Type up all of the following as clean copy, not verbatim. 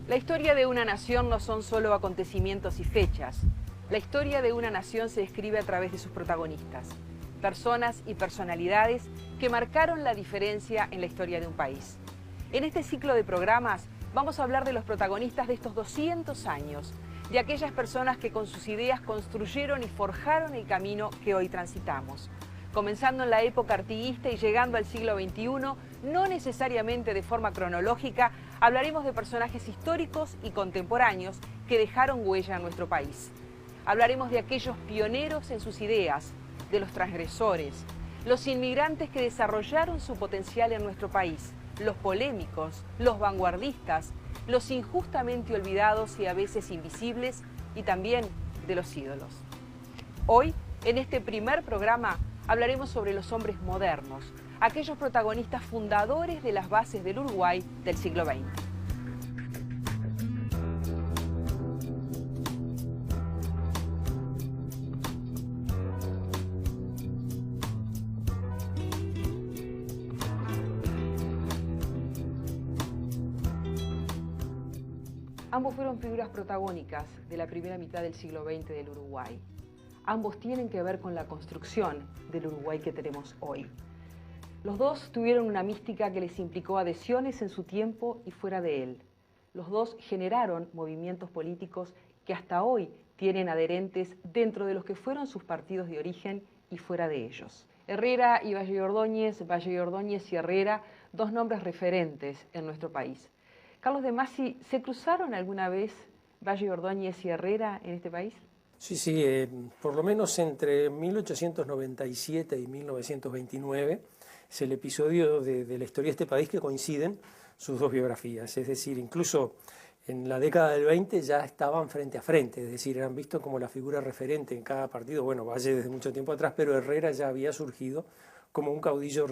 La historia de una nación no son solo acontecimientos y fechas. La historia de una nación se escribe a través de sus protagonistas, personas y personalidades que marcaron la diferencia en la historia de un país. En este ciclo de programas vamos a hablar de los protagonistas de estos 200 años, de aquellas personas que con sus ideas construyeron y forjaron el camino que hoy transitamos. Comenzando en la época artiguista y llegando al siglo XXI, no necesariamente de forma cronológica, hablaremos de personajes históricos y contemporáneos que dejaron huella en nuestro país. Hablaremos de aquellos pioneros en sus ideas, de los transgresores, los inmigrantes que desarrollaron su potencial en nuestro país, los polémicos, los vanguardistas, los injustamente olvidados y a veces invisibles, y también de los ídolos. Hoy, en este primer programa, hablaremos sobre los hombres modernos, aquellos protagonistas fundadores de las bases del Uruguay del siglo XX. Ambos fueron figuras protagónicas de la primera mitad del siglo XX del Uruguay. Ambos tienen que ver con la construcción del Uruguay que tenemos hoy. Los dos tuvieron una mística que les implicó adhesiones en su tiempo y fuera de él. Los dos generaron movimientos políticos que hasta hoy tienen adherentes dentro de los que fueron sus partidos de origen y fuera de ellos. Herrera y Valle Ordóñez y Herrera, dos nombres referentes en nuestro país. Carlos de Masi, ¿se cruzaron alguna vez Valle Ordóñez y Herrera en este país? Sí, por lo menos entre 1897 y 1929 es el episodio de la historia de este país que coinciden sus dos biografías. Es decir, incluso en la década del 20 ya estaban frente a frente, es decir, eran vistos como la figura referente en cada partido. Bueno, Valle desde mucho tiempo atrás, pero Herrera ya había surgido como un caudillo,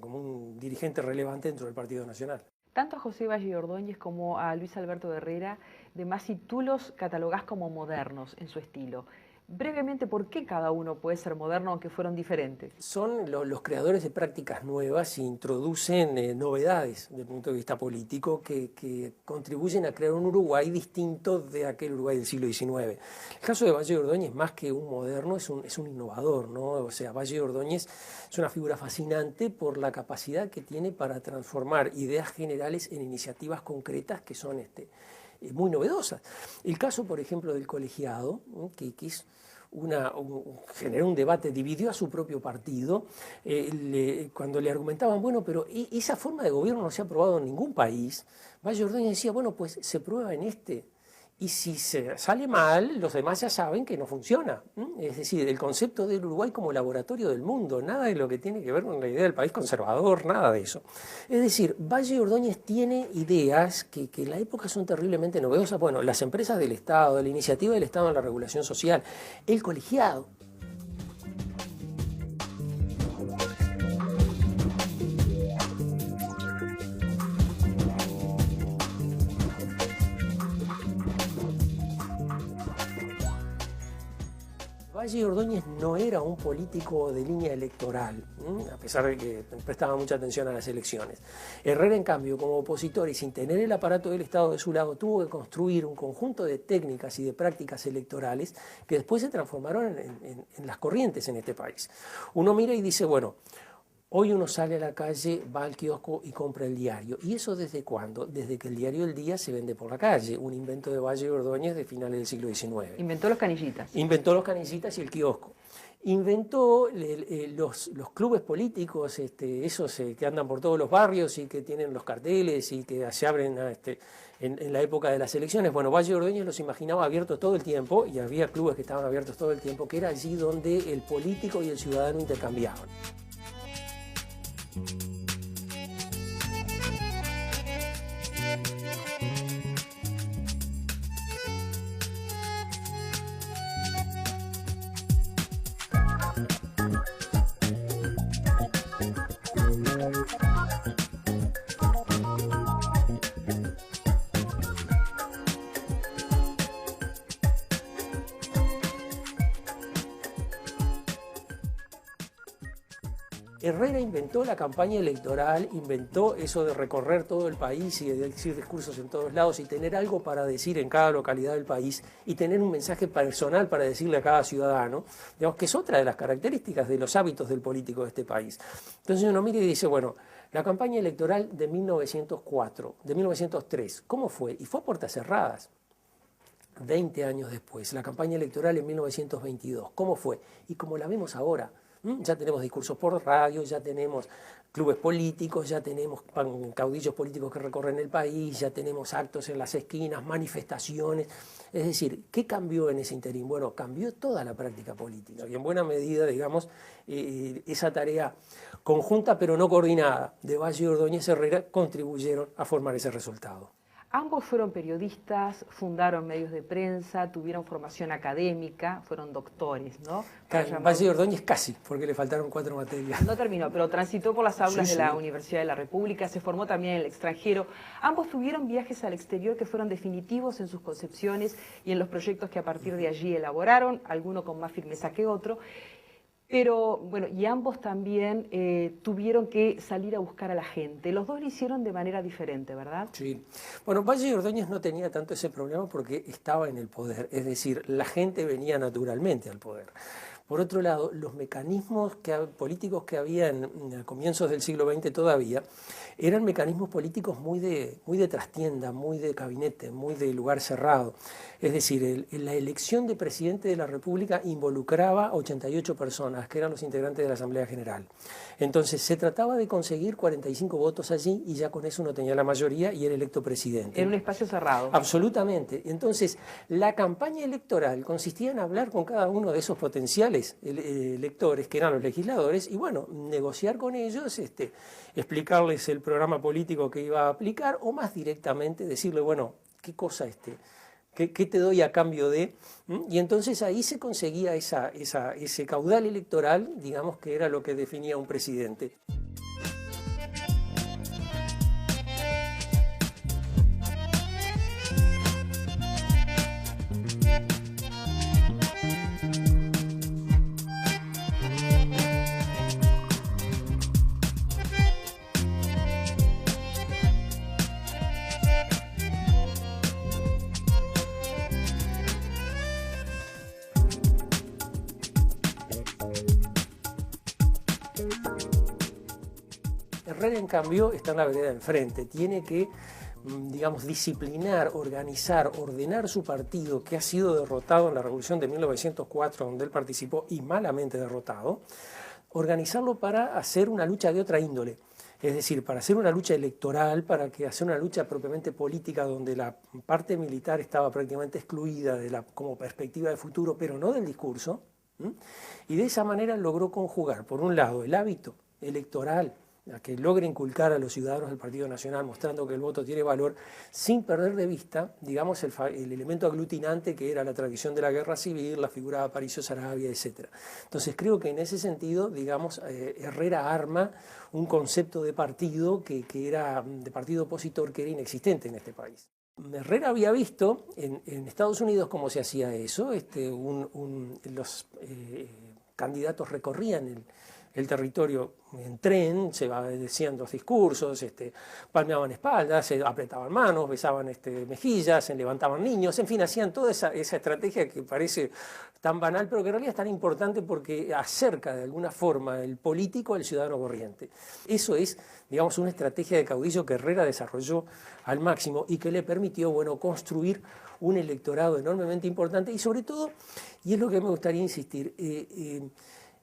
como un dirigente relevante dentro del Partido Nacional. Tanto a José Valle Ordóñez como a Luis Alberto Herrera de Masi, tú los catalogás como modernos en su estilo. Brevemente, ¿por qué cada uno puede ser moderno aunque fueron diferentes? Son los creadores de prácticas nuevas e introducen novedades desde el punto de vista político que contribuyen a crear un Uruguay distinto de aquel Uruguay del siglo XIX. El caso de Valle Ordóñez, más que un moderno, es un innovador, ¿no? O sea, Valle Ordóñez es una figura fascinante por la capacidad que tiene para transformar ideas generales en iniciativas concretas que son muy novedosas. El caso, por ejemplo, del colegiado, que es generó un debate, dividió a su propio partido, cuando le argumentaban, bueno, pero esa forma de gobierno no se ha probado en ningún país. Valle Ordóñez decía, bueno, pues se prueba en este. Y si se sale mal, los demás ya saben que no funciona. Es decir, el concepto del Uruguay como laboratorio del mundo, nada de lo que tiene que ver con la idea del país conservador, nada de eso. Es decir, Valle Ordóñez tiene ideas que en la época son terriblemente novedosas. Bueno, las empresas del Estado, la iniciativa del Estado en la regulación social, el colegiado. Valle Ordóñez no era un político de línea electoral, a pesar de que prestaba mucha atención a las elecciones. Herrera, en cambio, como opositor y sin tener el aparato del Estado de su lado, tuvo que construir un conjunto de técnicas y de prácticas electorales que después se transformaron en las corrientes en este país. Uno mira y dice, bueno, hoy uno sale a la calle, va al kiosco y compra el diario. ¿Y eso desde cuándo? Desde que el diario El Día se vende por la calle, un invento de Valle Ordóñez de finales del siglo XIX. Inventó los canillitas. Inventó los canillitas y el kiosco. Inventó los clubes políticos, esos que andan por todos los barrios y que tienen los carteles y que se abren en la época de las elecciones. Bueno, Valle Ordóñez los imaginaba abiertos todo el tiempo y había clubes que estaban abiertos todo el tiempo, que era allí donde el político y el ciudadano intercambiaban. Herrera inventó la campaña electoral, inventó eso de recorrer todo el país y de decir discursos en todos lados y tener algo para decir en cada localidad del país y tener un mensaje personal para decirle a cada ciudadano, digamos que es otra de las características de los hábitos del político de este país. Entonces uno mira y dice, bueno, la campaña electoral de 1904, de 1903, ¿cómo fue? Y fue a puertas cerradas. 20 años después, la campaña electoral en 1922, ¿cómo fue? Y como la vemos ahora, ya tenemos discursos por radio, ya tenemos clubes políticos, ya tenemos caudillos políticos que recorren el país, ya tenemos actos en las esquinas, manifestaciones. Es decir, ¿qué cambió en ese interín? Bueno, cambió toda la práctica política y en buena medida, digamos, esa tarea conjunta pero no coordinada de Valle y Ordóñez Herrera contribuyeron a formar ese resultado. Ambos fueron periodistas, fundaron medios de prensa, tuvieron formación académica, fueron doctores, ¿no? Valle y Ordóñez casi, porque le faltaron 4 materias. No terminó, pero transitó por las aulas de la Universidad de la República, se formó también en el extranjero. Ambos tuvieron viajes al exterior que fueron definitivos en sus concepciones y en los proyectos que a partir de allí elaboraron, alguno con más firmeza que otro. Pero, bueno, y ambos también tuvieron que salir a buscar a la gente. Los dos lo hicieron de manera diferente, ¿verdad? Sí. Bueno, Valle y Ordóñez no tenía tanto ese problema porque estaba en el poder. Es decir, la gente venía naturalmente al poder. Por otro lado, los mecanismos políticos que había en comienzos del siglo XX todavía eran mecanismos políticos muy de trastienda, muy de gabinete, muy de lugar cerrado. Es decir, la elección de presidente de la República involucraba 88 personas, que eran los integrantes de la Asamblea General. Entonces, se trataba de conseguir 45 votos allí y ya con eso uno tenía la mayoría y era electo presidente. En un espacio cerrado. Absolutamente. Entonces, la campaña electoral consistía en hablar con cada uno de esos potenciales electores, que eran los legisladores, y bueno, negociar con ellos, explicarles el programa político que iba a aplicar, o más directamente decirle, bueno, ¿qué cosa ¿Qué te doy a cambio de? Y entonces ahí se conseguía ese caudal electoral, digamos, que era lo que definía un presidente. Herrera, en cambio, está en la vereda de enfrente. Tiene que, digamos, disciplinar, organizar, ordenar su partido, que ha sido derrotado en la Revolución de 1904, donde él participó y malamente derrotado, organizarlo para hacer una lucha de otra índole. Es decir, para hacer una lucha electoral, para hacer una lucha propiamente política, donde la parte militar estaba prácticamente excluida como perspectiva de futuro, pero no del discurso. Y de esa manera logró conjugar, por un lado, el hábito electoral, a que logre inculcar a los ciudadanos del Partido Nacional, mostrando que el voto tiene valor, sin perder de vista, digamos, el elemento aglutinante que era la tradición de la guerra civil, la figura de Aparicio Saravia, etc. Entonces creo que en ese sentido, digamos, Herrera arma un concepto de partido que era de partido opositor que era inexistente en este país. Herrera había visto en Estados Unidos cómo se hacía eso, los candidatos recorrían el territorio en tren, se decían los discursos, palmeaban espaldas, se apretaban manos, besaban mejillas, se levantaban niños, en fin, hacían toda esa estrategia que parece tan banal, pero que en realidad es tan importante porque acerca de alguna forma el político al ciudadano corriente. Eso es, digamos, una estrategia de caudillo que Herrera desarrolló al máximo y que le permitió, bueno, construir un electorado enormemente importante y sobre todo, y es lo que me gustaría insistir,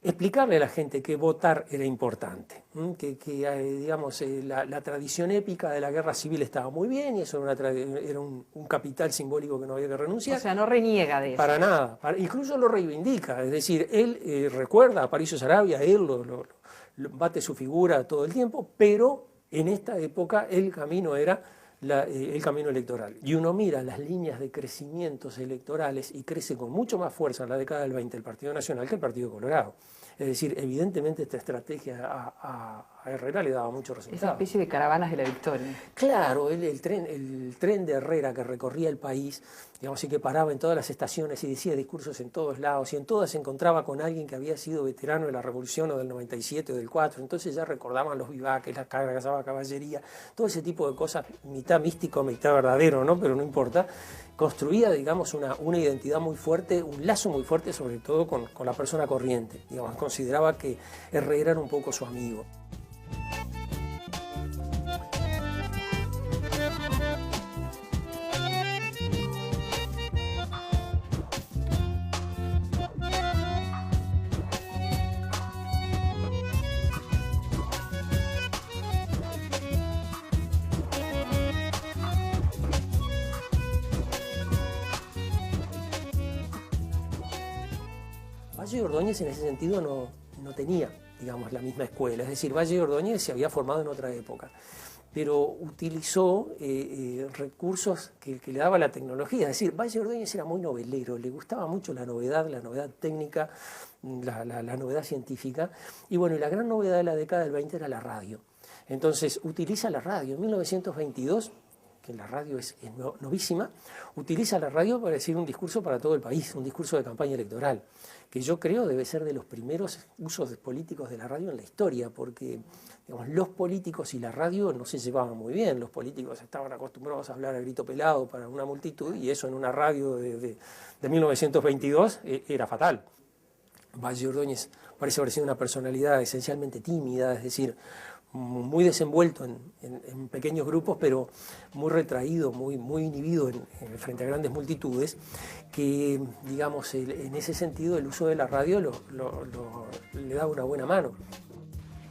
explicarle a la gente que votar era importante, digamos, la tradición épica de la guerra civil estaba muy bien y eso era un capital simbólico que no había que renunciar. O sea, no reniega de eso. Para nada, incluso lo reivindica, es decir, él recuerda a Aparicio Saravia, él bate su figura todo el tiempo, pero en esta época el camino era el camino electoral. Y uno mira las líneas de crecimientos electorales y crece con mucho más fuerza en la década del 20 el Partido Nacional que el Partido Colorado. Es decir, evidentemente esta estrategia ha a Herrera le daba mucho resultado. Esa especie de caravanas de la victoria. Claro, el tren de Herrera que recorría el país, digamos, y que paraba en todas las estaciones y decía discursos en todos lados, y en todas se encontraba con alguien que había sido veterano de la Revolución o del 97 o del 4, entonces ya recordaban los vivaques, las cargas a caballería, todo ese tipo de cosas, mitad místico, mitad verdadero, ¿no? Pero no importa, construía, digamos, una identidad muy fuerte, un lazo muy fuerte, sobre todo con la persona corriente, digamos, consideraba que Herrera era un poco su amigo. Valle de Ordóñez en ese sentido no tenía, digamos, la misma escuela, es decir, Valle de Ordóñez se había formado en otra época, pero utilizó recursos que le daba la tecnología, es decir, Valle de Ordóñez era muy novelero, le gustaba mucho la novedad técnica, la novedad científica, y bueno, y la gran novedad de la década del 20 era la radio. Entonces utiliza la radio. En 1922, que la radio es novísima, utiliza la radio para decir un discurso para todo el país, un discurso de campaña electoral, que yo creo debe ser de los primeros usos políticos de la radio en la historia, porque digamos, los políticos y la radio no se llevaban muy bien, los políticos estaban acostumbrados a hablar a grito pelado para una multitud, y eso en una radio de 1922 era fatal. Valle de Ordóñez parece haber sido una personalidad esencialmente tímida, es decir, muy desenvuelto en pequeños grupos, pero muy retraído, muy inhibido frente a grandes multitudes, que, digamos, en ese sentido el uso de la radio le da una buena mano.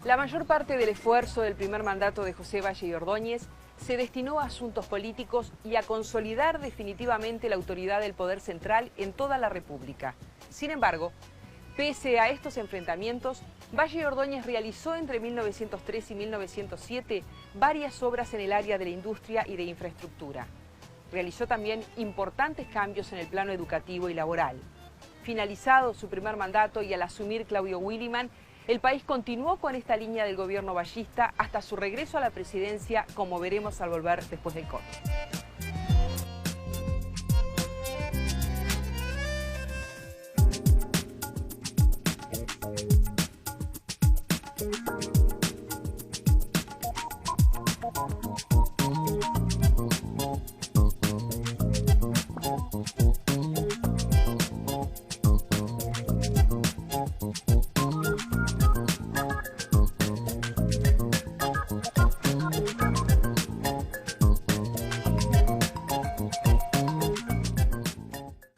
La mayor parte del esfuerzo del primer mandato de José Valle y Ordóñez se destinó a asuntos políticos y a consolidar definitivamente la autoridad del poder central en toda la República. Sin embargo, pese a estos enfrentamientos, Valle y Ordóñez realizó entre 1903 y 1907 varias obras en el área de la industria y de infraestructura. Realizó también importantes cambios en el plano educativo y laboral. Finalizado su primer mandato y al asumir Claudio Williman, el país continuó con esta línea del gobierno vallista hasta su regreso a la presidencia, como veremos al volver después del corte.